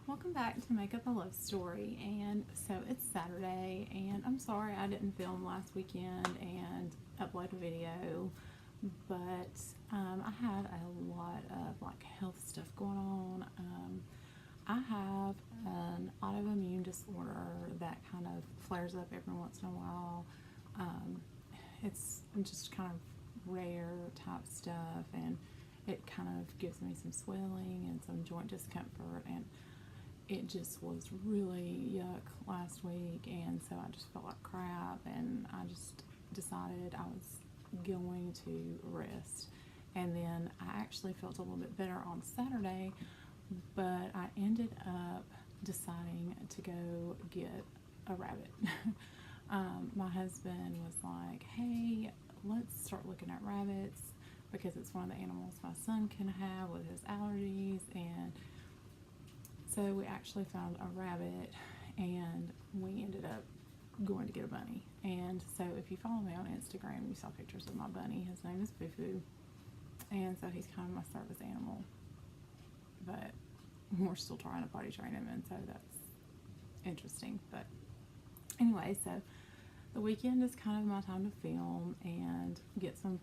Welcome back to Make Up a Love Story. And so it's Saturday, and I'm sorry I didn't film last weekend and upload a video, but I had a lot of like health stuff going on. I have an autoimmune disorder that kind of flares up every once in a while. It's just kind of rare type stuff, and it kind of gives me some swelling and some joint discomfort, and it just was really yuck last week, and so I just felt like crap, and I just decided I was going to rest. And then I actually felt a little bit better on Saturday, but I ended up deciding to go get a rabbit. My husband was like, hey, let's start looking at rabbits because it's one of the animals my son can have with his allergies. And so we actually found a rabbit, and we ended up going to get a bunny. And so if you follow me on Instagram, you saw pictures of my bunny. His name is Foo Foo, and so he's kind of my service animal, but we're still trying to potty train him, and so that's interesting. But anyway, so the weekend is kind of my time to film and get some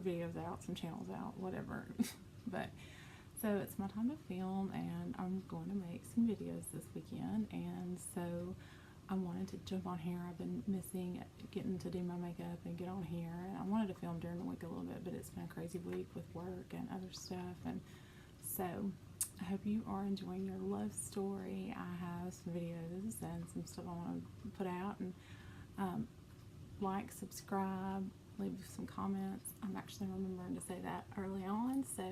videos out, some channels out, whatever. But so it's my time to film, and I'm going to make some videos this weekend, and so I wanted to jump on here. I've been missing getting to do my makeup and get on here, and I wanted to film during the week a little bit, but it's been a crazy week with work and other stuff. And so I hope you are enjoying your love story. I have some videos and some stuff I want to put out, and like, subscribe, leave some comments. I'm actually remembering to say that early on, so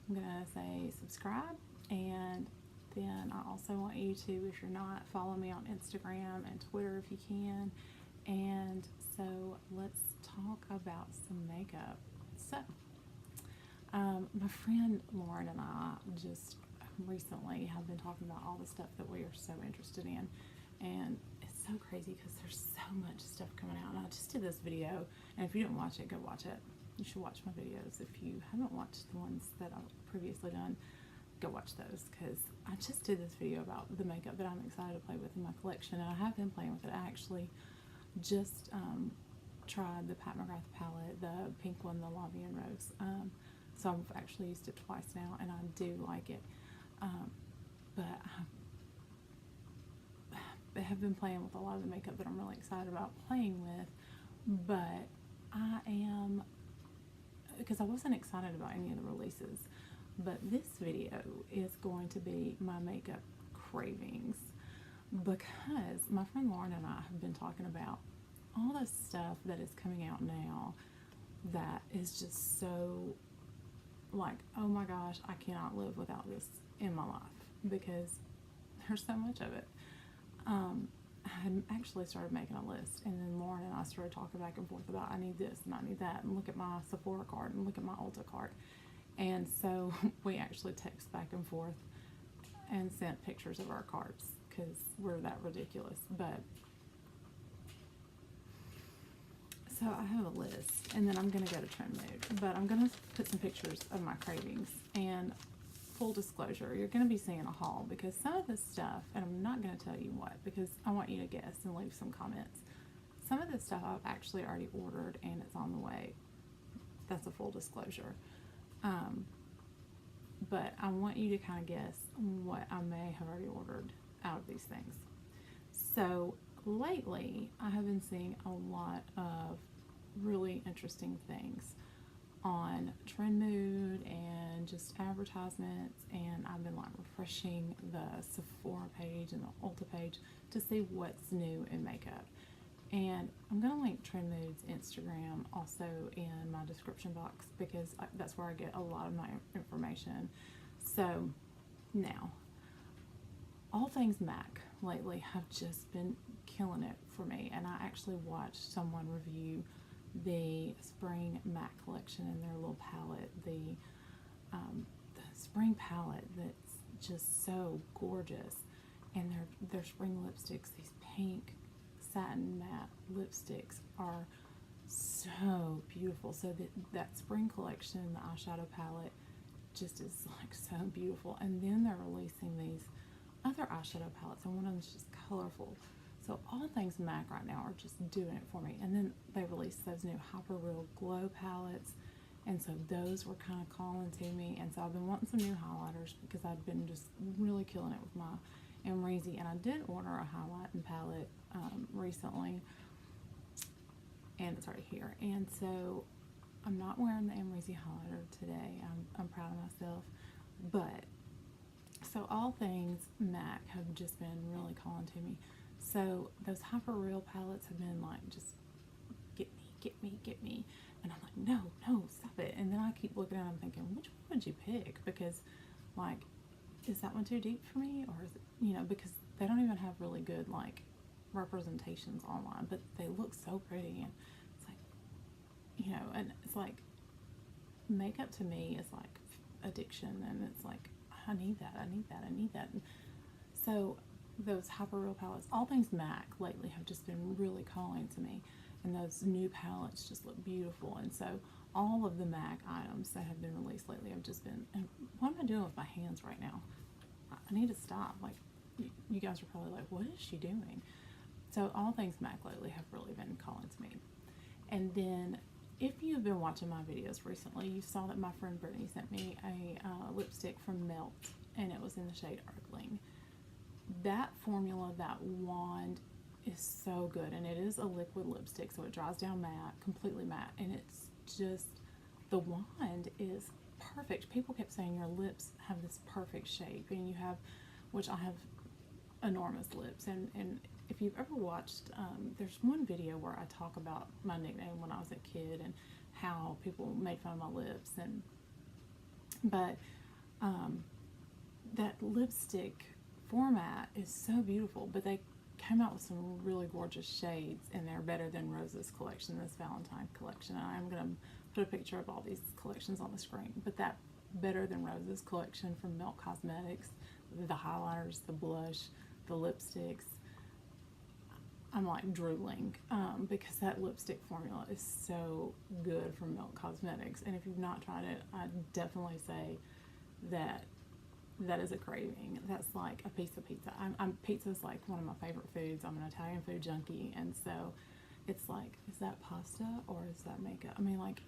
I'm gonna say subscribe. And then I also want you to, if you're not, follow me on Instagram and Twitter if you can. And so let's talk about some makeup. So my friend Lauren and I just recently have been talking about all the stuff that we are so interested in, and it's so crazy because there's so much stuff coming out. And I just did this video, and if you didn't watch it, go watch it. You should watch my videos. If you haven't watched the ones that I've previously done, go watch those, because I just did this video about the makeup that I'm excited to play with in my collection, and I have been playing with it. I actually just tried the Pat McGrath palette, the pink one, the Lobby and Rose. So I've actually used it twice now, and I do like it. But I have been playing with a lot of the makeup that I'm really excited about playing with, but I am, because I wasn't excited about any of the releases, but this video is going to be my makeup cravings, because my friend Lauren and I have been talking about all the stuff that is coming out now that is just so like, oh my gosh, I cannot live without this in my life, because there's so much of it. I had actually started making a list, and then Lauren and I started talking back and forth about, I need this and I need that, and look at my Sephora card and look at my Ulta card. And so we actually text back and forth and sent pictures of our cards because we're that ridiculous. But so I have a list, and then I'm going to go to trend mode, but I'm going to put some pictures of my cravings. And full disclosure, you're going to be seeing a haul, because some of this stuff, and I'm not going to tell you what, because I want you to guess and leave some comments. Some of this stuff I've actually already ordered, and it's on the way. That's a full disclosure. But I want you to kind of guess what I may have already ordered out of these things. So lately, I have been seeing a lot of really interesting things on Trendmood and just advertisements, and I've been like refreshing the Sephora page and the Ulta page to see what's new in makeup. And I'm going to link Trendmood's Instagram also in my description box, because that's where I get a lot of my information. So now, all things MAC lately have just been killing it for me, and I actually watched someone review the spring MAC collection in their little palette, the spring palette that's just so gorgeous, and their spring lipsticks, these pink satin matte lipsticks, are so beautiful. So that spring collection, the eyeshadow palette, just is like so beautiful. And then they're releasing these other eyeshadow palettes, and one of them's just colorful. So all things MAC right now are just doing it for me. And then they released those new Hyper Real Glow palettes, and so those were kind of calling to me. And so I've been wanting some new highlighters because I've been just really killing it with my Amrezy. And I did order a highlighting palette recently, and it's right here. And so I'm not wearing the Amrezy highlighter today. I'm proud of myself, but so all things MAC have just been really calling to me. So those Hyper Real palettes have been like, just get me, get me, get me. And I'm like, no, no, stop it. And then I keep looking at them thinking, which one would you pick? Because, like, is that one too deep for me? Or is it, you know, because they don't even have really good, like, representations online, but they look so pretty. And it's like, you know, and it's like, makeup to me is like addiction. And it's like, I need that, I need that, I need that. And so those Hyper Real palettes, all things MAC lately have just been really calling to me, and those new palettes just look beautiful. And so all of the MAC items that have been released lately have just been, and what am I doing with my hands right now? I need to stop. Like, you guys are probably like, what is she doing? So all things MAC lately have really been calling to me. And then if you've been watching my videos recently, you saw that my friend Brittany sent me a lipstick from Melt, and it was in the shade Earthling. That formula, that wand, is so good, and it is a liquid lipstick, so it dries down matte, completely matte, and it's just, the wand is perfect. People kept saying your lips have this perfect shape, and you have, which I have enormous lips, and if you've ever watched, there's one video where I talk about my nickname when I was a kid and how people made fun of my lips, and but that lipstick format is so beautiful, but they came out with some really gorgeous shades, and they're Better Than Roses collection, this Valentine collection. And I'm gonna put a picture of all these collections on the screen, but that Better Than Roses collection from Melt Cosmetics, the highlighters, the blush, the lipsticks, I'm like drooling because that lipstick formula is so good from Melt Cosmetics. And if you've not tried it, I definitely say that that is a craving. That's like a piece of pizza. Pizza's like one of my favorite foods. I'm an Italian food junkie, and so it's like, is that pasta or is that makeup? I mean, like,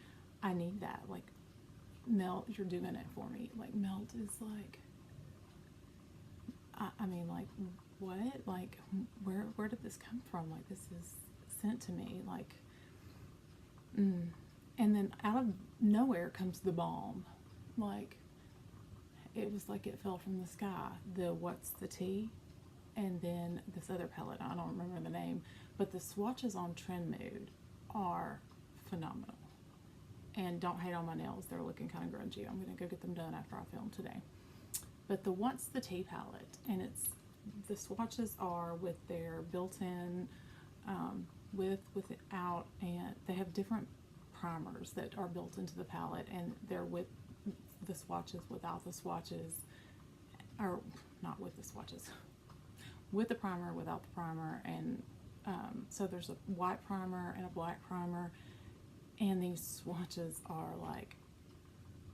I need that. Like, Melt, you're doing it for me. Like, Melt is like, I mean, like, what? Like, where did this come from? Like, this is sent to me. Like, and then out of nowhere comes the balm. Like, it was like it fell from the sky. The What's the Tea, and then this other palette, I don't remember the name, but the swatches on Trend Mood are phenomenal. And don't hate on my nails, they're looking kind of grungy. I'm gonna go get them done after I film today. But the What's the Tea palette, and it's, the swatches are with their built-in, with, without, and they have different primers that are built into the palette, and they're with the swatches, without the swatches, or not with the swatches, with the primer, without the primer, and so there's a white primer and a black primer, and these swatches are like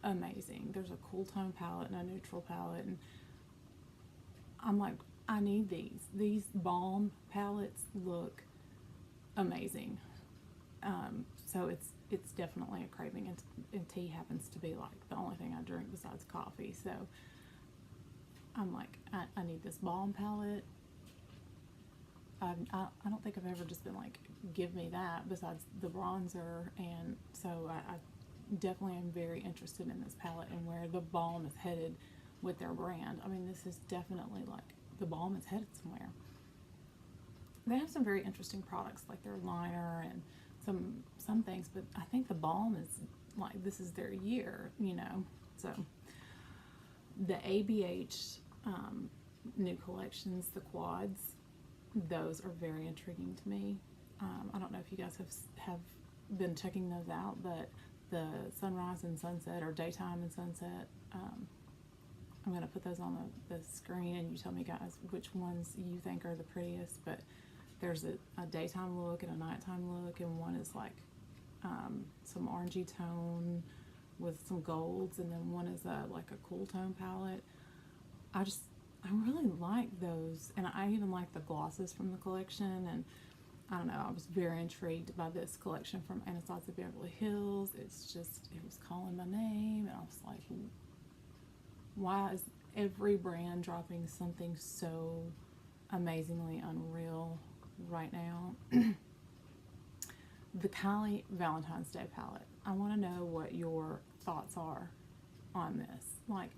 amazing. There's a cool tone palette and a neutral palette, and I'm like, I need these. These balm palettes look amazing. So it's definitely a craving, and tea happens to be like the only thing I drink besides coffee. So I'm like, I need this balm palette. I don't think I've ever just been like, give me that, besides the bronzer. And so I definitely am very interested in this palette and where the balm is headed with their brand. I mean, this is definitely like, the balm is headed somewhere. They have some very interesting products, like their liner and some things, but I think the balm is like, this is their year, you know. So the ABH new collections, the quads, those are very intriguing to me. I don't know if you guys have been checking those out, but the sunrise and sunset, or daytime and sunset, I'm going to put those on the screen, and you tell me, guys, which ones you think are the prettiest. But there's a daytime look and a nighttime look, and one is like some orangey tone with some golds, and then one is like a cool tone palette. I really like those, and I even like the glosses from the collection, and I don't know, I was very intrigued by this collection from Anastasia Beverly Hills. It's just, it was calling my name, and I was like, why is every brand dropping something so amazingly unreal right now? The Kylie Valentine's Day palette. I want to know what your thoughts are on this. Like,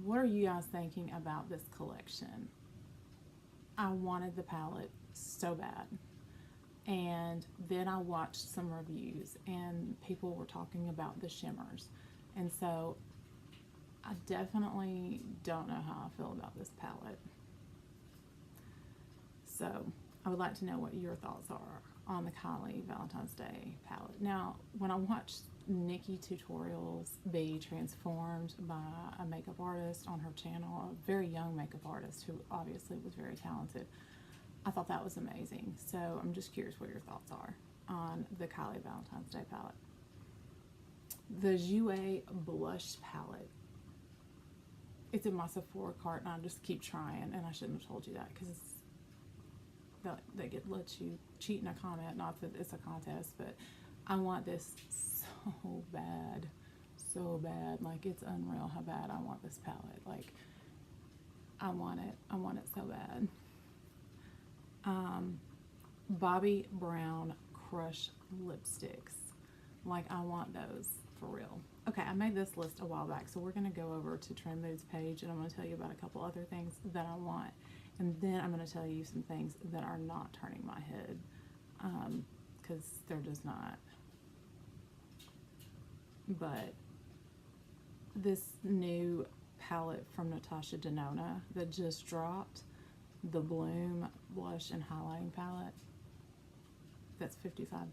what are you guys thinking about this collection? I wanted the palette so bad. And then I watched some reviews and people were talking about the shimmers. And so I definitely don't know how I feel about this palette. So I would like to know what your thoughts are on the Kylie Valentine's Day palette. Now, when I watched Nikki Tutorials be transformed by a makeup artist on her channel, a very young makeup artist who obviously was very talented, I thought that was amazing. So I'm just curious what your thoughts are on the Kylie Valentine's Day palette. The Jouer blush palette. It's in my Sephora cart, and I just keep trying, and I shouldn't have told you that because they let you cheat in a comment. Not that it's a contest, but I want this so bad, so bad. Like, it's unreal how bad I want this palette. Like, I want it so bad. Bobbi Brown Crush lipsticks. Like, I want those for real. Okay, I made this list a while back, so we're going to go over to Trend Mood's page, and I'm going to tell you about a couple other things that I want, and then I'm going to tell you some things that are not turning my head, because they're just not. But this new palette from Natasha Denona that just dropped, the Bloom Blush and Highlighting Palette, that's $55.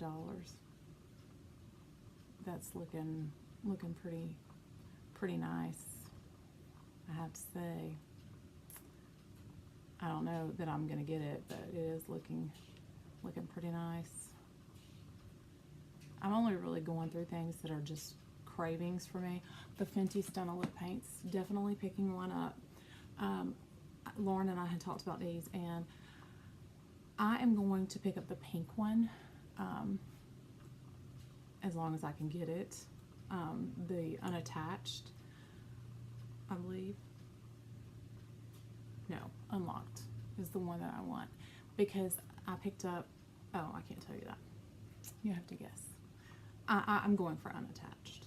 That's looking pretty nice, I have to say. I don't know that I'm gonna get it, but it is looking pretty nice. I'm only really going through things that are just cravings for me. The Fenty Stunna lip paints, definitely picking one up. Lauren and I had talked about these, and I am going to pick up the pink one, as long as I can get it. The unattached, I believe. No, unlocked is the one that I want, because I picked up, oh, I can't tell you that. You have to guess. I'm going for unattached.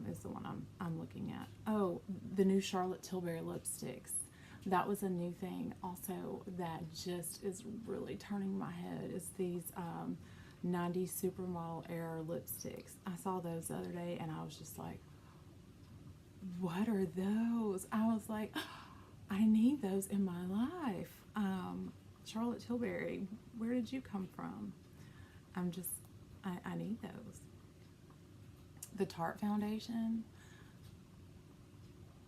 Is the one I'm looking at. Oh, the new Charlotte Tilbury lipsticks. That was a new thing also that just is really turning my head, is these 90s Supermodel Era lipsticks. I saw those the other day and I was just like, what are those? I was like, I need those in my life. Charlotte Tilbury, where did you come from? I need those. The Tarte foundation,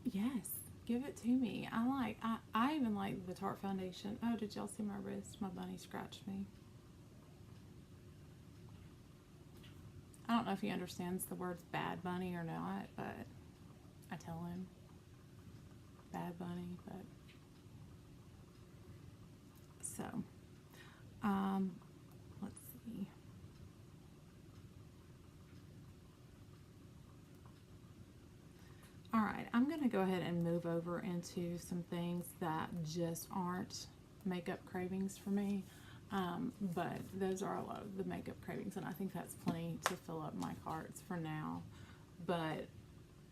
yes, give it to me. I even like the Tarte foundation. Oh, did y'all see my wrist? My bunny scratched me. I don't know if he understands the words bad bunny or not, but I tell him bad bunny. But so let's see. Alright, I'm going to go ahead and move over into some things that just aren't makeup cravings for me, but those are a lot of the makeup cravings, and I think that's plenty to fill up my carts for now. But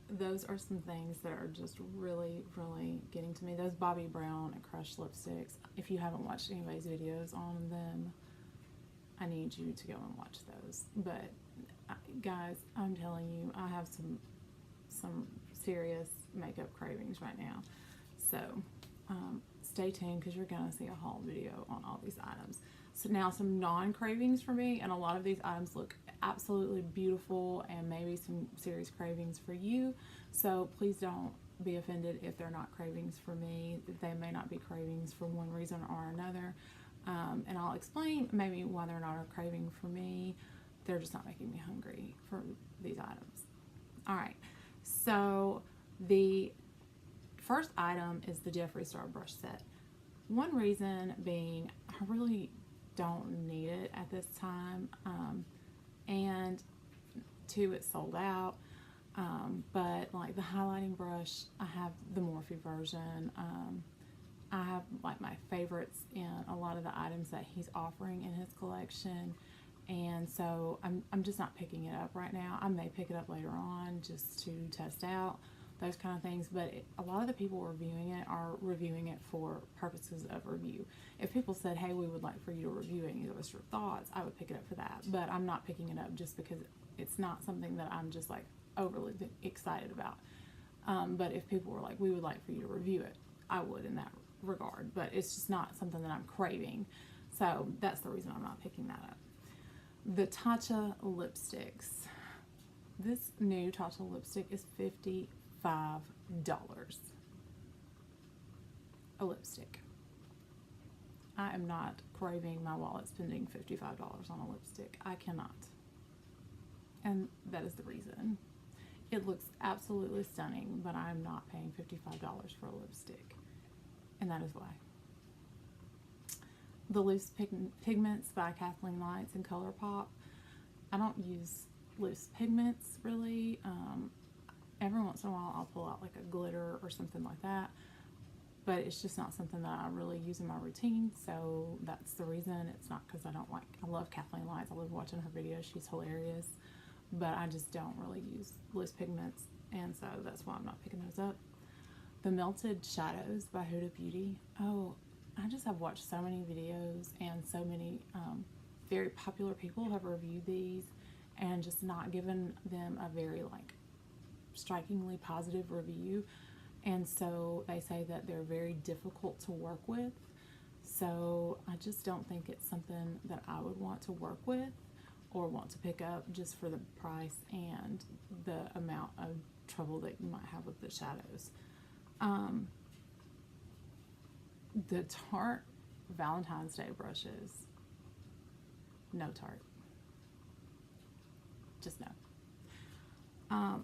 those are some things that are just really, really getting to me. Those Bobbi Brown and Crush lipsticks, if you haven't watched anybody's videos on them, I need you to go and watch those. But guys, I'm telling you, I have some serious makeup cravings right now. So stay tuned, because you're gonna see a haul video on all these items. So now some non-cravings for me, and a lot of these items look absolutely beautiful and maybe some serious cravings for you. So please don't be offended if they're not cravings for me. They may not be cravings for one reason or another. And I'll explain maybe why they're not a craving for me. They're just not making me hungry for these items. All right. So the first item is the Jeffree Star brush set. One reason being I really don't need it at this time, and two, it's sold out. But like the highlighting brush, I have the Morphe version. I have like my favorites in a lot of the items that he's offering in his collection, and so I'm just not picking it up right now. I may pick it up later on just to test out those kind of things, but a lot of the people reviewing it are reviewing it for purposes of review. If people said, hey, we would like for you to review it and give us your thoughts, I would pick it up for that, but I'm not picking it up just because it's not something that I'm just like overly excited about. But if people were like, we would like for you to review it, I would in that regard, but it's just not something that I'm craving, so that's the reason I'm not picking that up. The Tatcha lipsticks. This new Tatcha lipstick is $55 a lipstick. I am not craving my wallet spending $55 on a lipstick. I cannot, and that is the reason. It looks absolutely stunning, but I'm not paying $55 for a lipstick, and that is why. The Loose Pigments by Kathleen Lights and ColourPop. I don't use loose pigments really. Every once in a while I'll pull out like a glitter or something like that, but it's just not something that I really use in my routine, so that's the reason. It's not because I don't like, I love Kathleen Lights, I love watching her videos, she's hilarious, but I just don't really use loose pigments, and so that's why I'm not picking those up. The Melted Shadows by Huda Beauty. Oh, I just have watched so many videos, and so many very popular people have reviewed these and just not given them a very like strikingly positive review, and so they say that they're very difficult to work with, so I just don't think it's something that I would want to work with or want to pick up just for the price and the amount of trouble that you might have with the shadows. The Tarte Valentine's Day brushes, no Tarte, just no.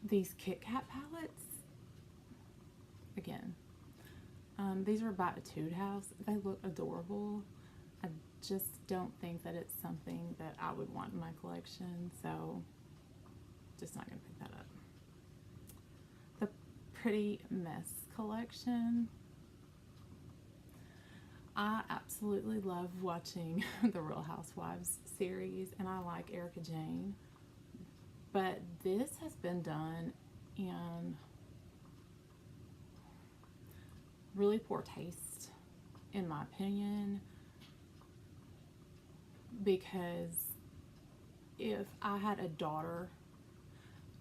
These Kit Kat palettes, again, these are by Etude House. They look adorable. I just don't think that it's something that I would want in my collection, so just not gonna pick that up. The Pretty Mess collection. I absolutely love watching the Real Housewives series, and I like Erica Jane, but this has been done in really poor taste, in my opinion, because if I had a daughter,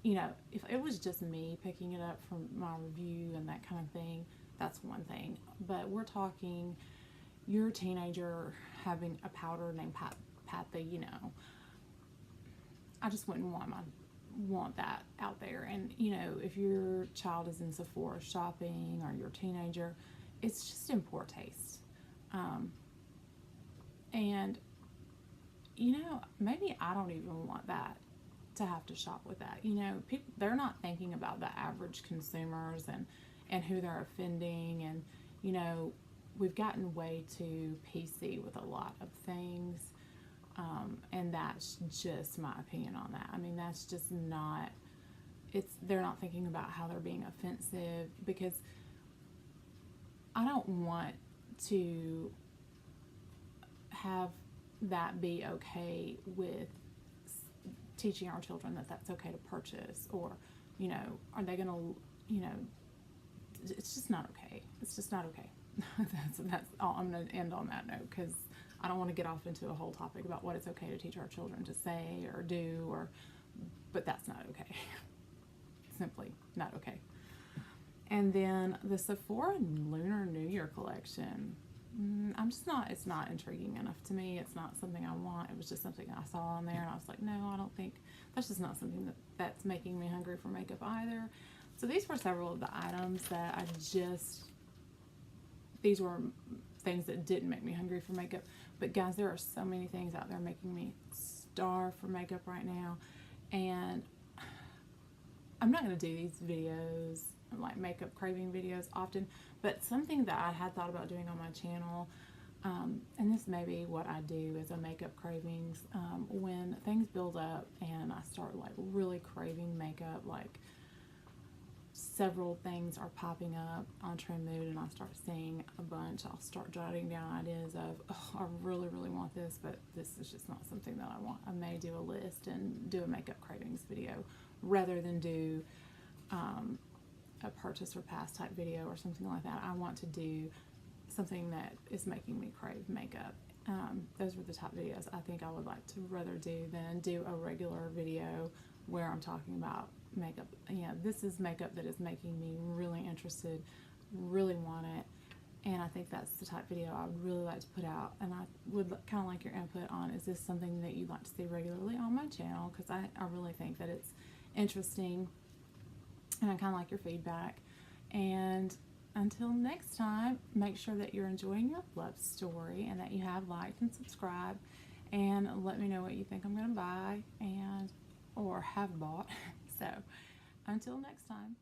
you know, if it was just me picking it up from my review and that kind of thing, that's one thing, but we're talking your teenager having a powder named Patty, you know, I just wouldn't want that out there. And you know, if your child is in Sephora shopping or your teenager, it's just in poor taste. And you know, maybe I don't even want that to have to shop with that. You know, people, they're not thinking about the average consumers and who they're offending, and you know, we've gotten way too PC with a lot of things, and that's just my opinion on that. I mean, that's just not, they're not thinking about how they're being offensive, because I don't want to have that be okay with teaching our children that that's okay to purchase, or, you know, are they gonna, you know, it's just not okay. It's just not okay. That's all. I'm going to end on that note, because I don't want to get off into a whole topic about what it's okay to teach our children to say or do, but that's not okay. Simply not okay. And then the Sephora Lunar New Year collection, it's not intriguing enough to me. It's not something I want. It was just something I saw on there, and I was like, no, I don't think, that's just not something that's making me hungry for makeup either. So these were several of the items that these were things that didn't make me hungry for makeup. But guys, there are so many things out there making me starve for makeup right now, and I'm not going to do these videos like makeup craving videos often, but something that I had thought about doing on my channel, and this may be what I do as a makeup cravings, when things build up and I start like really craving makeup, like several things are popping up on Trend Mood and I start seeing a bunch, I'll start jotting down ideas of, oh, I really, really want this, but this is just not something that I want. I may do a list and do a makeup cravings video rather than do a purchase or pass type video or something like that. I want to do something that is making me crave makeup. Those were the type videos I think I would like to rather do than do a regular video where I'm talking about makeup. Yeah, this is makeup that is making me really interested, really want it, and I think that's the type of video I would really like to put out. And I would kind of like your input on, is this something that you'd like to see regularly on my channel, because I really think that it's interesting, and I kind of like your feedback. And until next time, make sure that you're enjoying your love story and that you have liked and subscribed, and let me know what you think I'm going to buy and or have bought. So until next time.